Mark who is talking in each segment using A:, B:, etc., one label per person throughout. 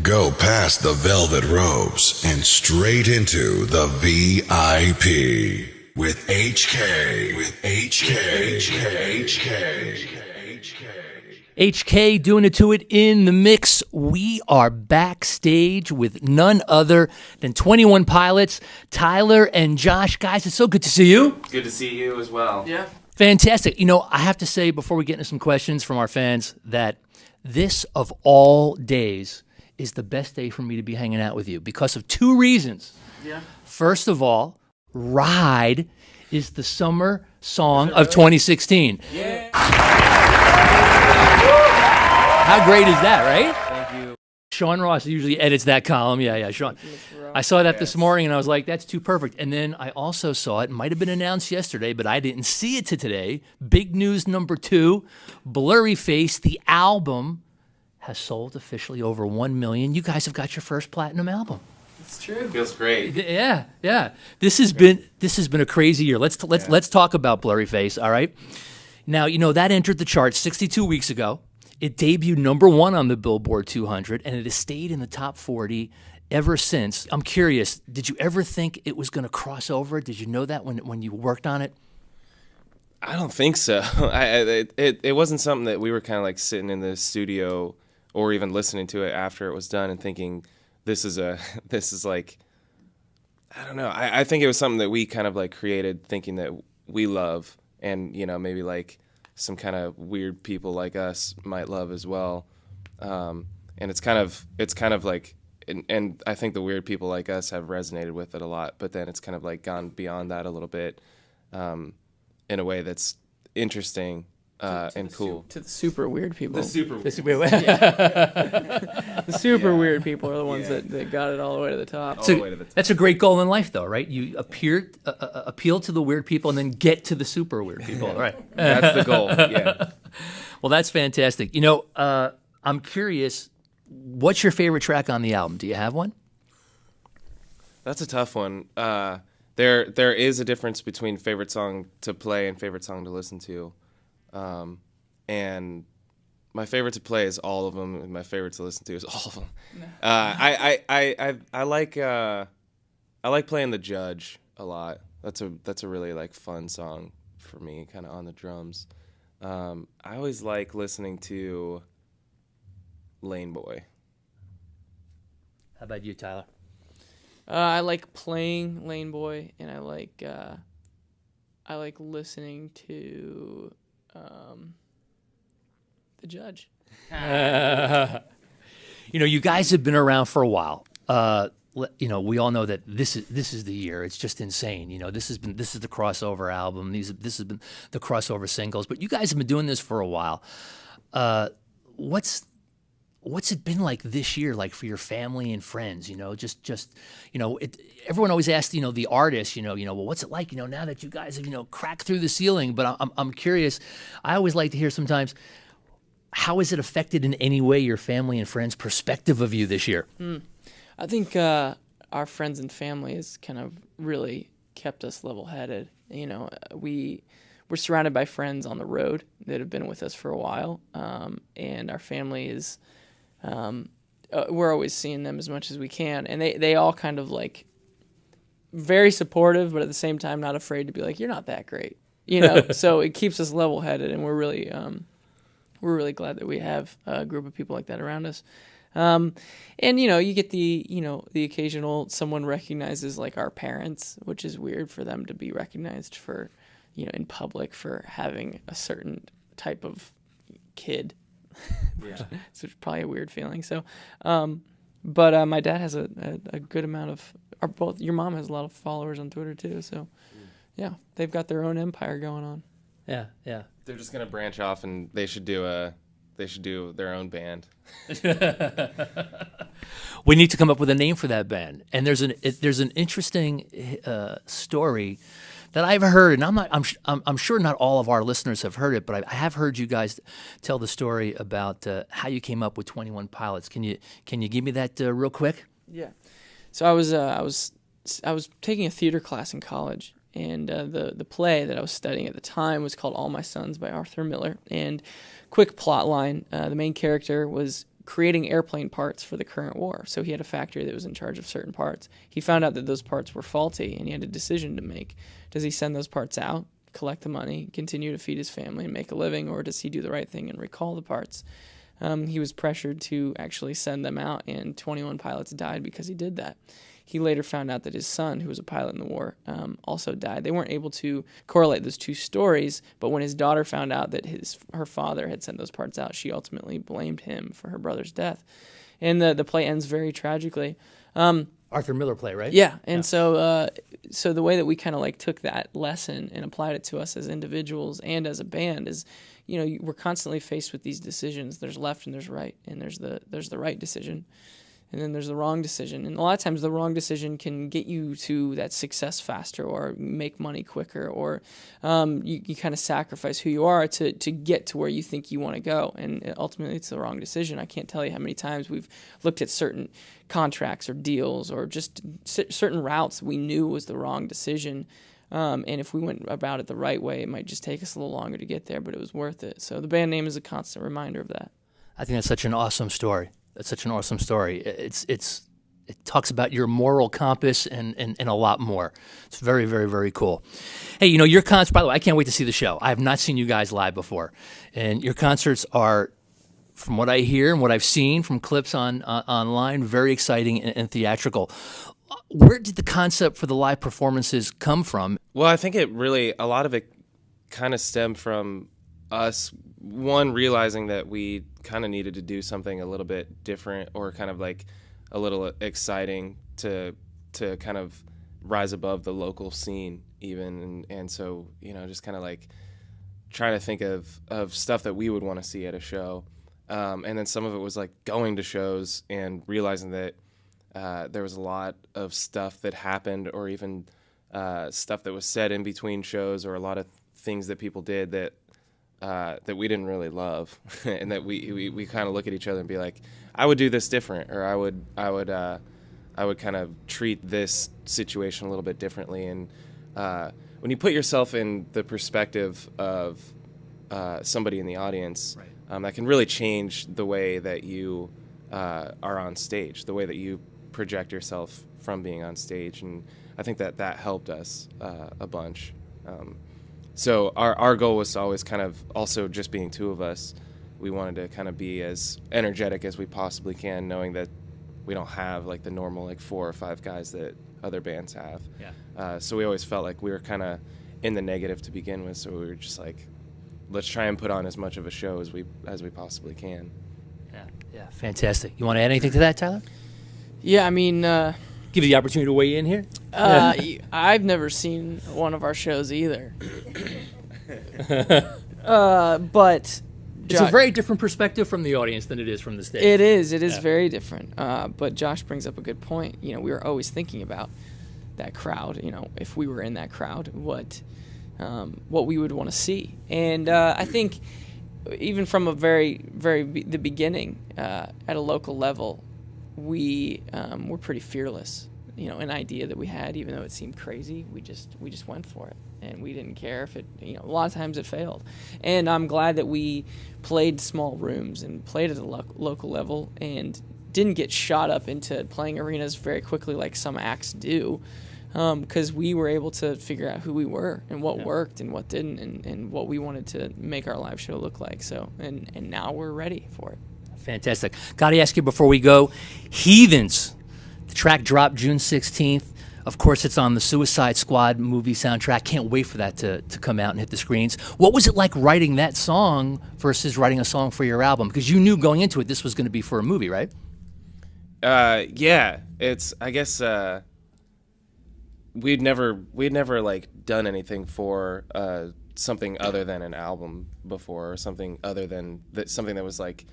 A: Go past the velvet ropes and straight into the VIP with HK.
B: HK doing it to it in the mix. We are backstage with none other than 21 Pilots, Tyler and Josh. Guys, it's so good to see you.
C: Good to see you as well.
D: Yeah.
B: Fantastic. You know, I have to say before we get into some questions from our fans that this, of all days, is the best day for me to be hanging out with you because of two reasons.
D: Yeah.
B: First of all, Ride is the summer song of 2016.
D: Yeah.
B: How great is that, right?
D: Thank you.
B: Sean Ross usually edits that column. Yeah, Sean. I saw that this morning and I was like, that's too perfect. And then I also saw it might have been announced yesterday, but I didn't see it to today. Big news number 2, Blurry Face, the album, has sold officially over 1 million. You guys have got your first platinum album.
D: It's true.
C: Feels great.
B: Yeah. This has been a crazy year. Let's talk about Blurry Face, all right? Now, you know, that entered the charts 62 weeks ago. It debuted number 1 on the Billboard 200, and it has stayed in the top 40 ever since. I'm curious, did you ever think it was going to cross over? Did you know that when you worked on it?
C: I don't think so. It wasn't something that we were kind of like sitting in the studio or even listening to it after it was done and thinking, this is like, I don't know. I think it was something that we kind of like created thinking that we love and, you know, maybe like some kind of weird people like us might love as well. And it's kind of like, and I think the weird people like us have resonated with it a lot, but then it's kind of like gone beyond that a little bit in a way that's interesting and cool.
D: To the super weird people.
C: The super weird.
D: The super weird people are the ones that got it all the way to the top.
C: All the way to the top.
B: That's a great goal in life, though, right? You appeal to the weird people and then get to the super weird people, right?
C: That's the goal, yeah.
B: Well, that's fantastic. You know, I'm curious, what's your favorite track on the album? Do you have one?
C: That's a tough one. There is a difference between favorite song to play and favorite song to listen to. And my favorite to play is all of them, and my favorite to listen to is all of them. I like playing The Judge a lot. That's a really like fun song for me, kind of on the drums. I always like listening to Lane Boy.
B: How about you, Tyler?
D: I like playing Lane Boy, and I like listening to The Judge.
B: You know, you guys have been around for a while. You know, we all know that this is the year. It's just insane. You know, this is the crossover album. This has been the crossover singles. But you guys have been doing this for a while. What's it been like this year, like for your family and friends? You know, just you know, everyone always asks, you know, the artists, you know, well, what's it like, you know, now that you guys have, you know, cracked through the ceiling? But I'm curious. I always like to hear sometimes, how has it affected in any way your family and friends' perspective of you this year?
D: I think our friends and family has kind of really kept us level-headed. You know, we're surrounded by friends on the road that have been with us for a while, and our family is. We're always seeing them as much as we can, and they all kind of like very supportive, but at the same time not afraid to be like, you're not that great, you know. So it keeps us level-headed, and we're really glad that we have a group of people like that around us. And you know, you get the occasional someone recognizes like our parents, which is weird for them to be recognized for, you know, in public for having a certain type of kid.
C: Yeah.
D: So it's probably a weird feeling. So, but my dad has a good amount of. Both your mom has a lot of followers on Twitter too. So, yeah, they've got their own empire going on.
B: Yeah.
C: They're just gonna branch off, and they should do their own band.
B: We need to come up with a name for that band. And there's an interesting story that I've heard, and I'm sure not all of our listeners have heard it, but I have heard you guys tell the story about how you came up with 21 Pilots. Can you give me that real quick?
D: Yeah. So I was taking a theater class in college, and the play that I was studying at the time was called All My Sons by Arthur Miller. And quick plot line, the main character was creating airplane parts for the current war. So he had a factory that was in charge of certain parts. He found out that those parts were faulty, and he had a decision to make. Does he send those parts out, collect the money, continue to feed his family and make a living, or does he do the right thing and recall the parts? He was pressured to actually send them out, and 21 pilots died because he did that. He later found out that his son, who was a pilot in the war, also died. They weren't able to correlate those two stories, but when his daughter found out that her father had sent those parts out, she ultimately blamed him for her brother's death. And the play ends very tragically.
B: Arthur Miller play, right?
D: Yeah, and so the way that we kind of like took that lesson and applied it to us as individuals and as a band is, we're constantly faced with these decisions. There's left and there's right, and there's the right decision, and then there's the wrong decision. And a lot of times the wrong decision can get you to that success faster or make money quicker, or you kind of sacrifice who you are to get to where you think you want to go. And ultimately it's the wrong decision. I can't tell you how many times we've looked at certain contracts or deals or just certain routes we knew was the wrong decision. And if we went about it the right way, it might just take us a little longer to get there, but it was worth it. So the band name is a constant reminder of that.
B: I think that's such an awesome story. That's such an awesome story. It talks about your moral compass and a lot more. It's very, very, very cool. Hey, your concerts, by the way, I can't wait to see the show. I have not seen you guys live before. And your concerts are, from what I hear and what I've seen from clips online, very exciting and theatrical. Where did the concept for the live performances come from?
C: Well, I think a lot of it kind of stemmed from us, one, realizing that we kind of needed to do something a little bit different or kind of like a little exciting to kind of rise above the local scene even. And so, just kind of like trying to think of stuff that we would want to see at a show. And then some of it was like going to shows and realizing that there was a lot of stuff that happened, or even stuff that was said in between shows, or a lot of things that people did that we didn't really love, and that we kind of look at each other and be like, I would do this different, or I would kind of treat this situation a little bit differently. And when you put yourself in the perspective of somebody in the audience, right, that can really change the way that you are on stage, the way that you project yourself from being on stage. And I think that helped us a bunch. So our goal was to always kind of, also just being two of us, we wanted to kind of be as energetic as we possibly can, knowing that we don't have like the normal like 4 or 5 guys that other bands have. Yeah. So we always felt like we were kind of in the negative to begin with. So we were just like, let's try and put on as much of a show as we possibly can.
B: Yeah, fantastic. You want to add anything to that, Tyler?
D: Yeah, I mean,
B: give you the opportunity to weigh in here.
D: I've never seen one of our shows either. But
B: it's a very different perspective from the audience than it is from the stage.
D: It is very different. But Josh brings up a good point. We were always thinking about that crowd. If we were in that crowd, what we would want to see. And I think even from a the beginning, at a local level, we were pretty fearless. An idea that we had, even though it seemed crazy, we just went for it, and we didn't care if it. A lot of times it failed, and I'm glad that we played small rooms and played at a local level, and didn't get shot up into playing arenas very quickly like some acts do, because we were able to figure out who we were and what worked and what didn't, and what we wanted to make our live show look like. So, and now we're ready for it. Fantastic.
B: Got to ask you before we go, Heathens. The track dropped June 16th. Of course, it's on the Suicide Squad movie soundtrack. Can't wait for that to come out and hit the screens. What was it like writing that song versus writing a song for your album? Because you knew going into it this was going to be for a movie, right?
C: Yeah. It's, I guess, we'd never like done anything for something other than an album before, or something other than something that was like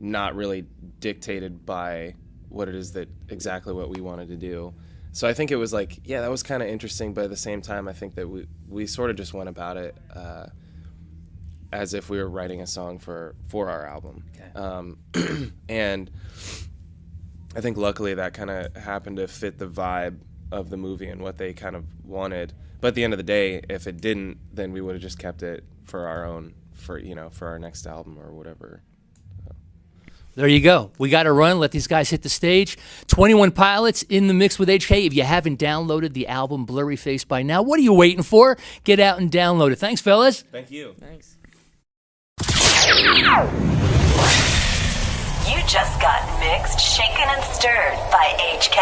C: not really dictated by what it is that exactly what we wanted to do. So I think it was like, yeah, that was kind of interesting, but at the same time, I think that we sort of just went about it as if we were writing a song for our album. Okay. And I think luckily that kind of happened to fit the vibe of the movie and what they kind of wanted. But at the end of the day, if it didn't, then we would have just kept it for our own, for our next album or whatever.
B: There you go. We got to run. Let these guys hit the stage. 21 Pilots in the mix with HK. If you haven't downloaded the album Blurry Face by now, what are you waiting for? Get out and download it. Thanks, fellas.
C: Thank you.
D: Thanks.
E: You just got mixed, shaken, and stirred by HK.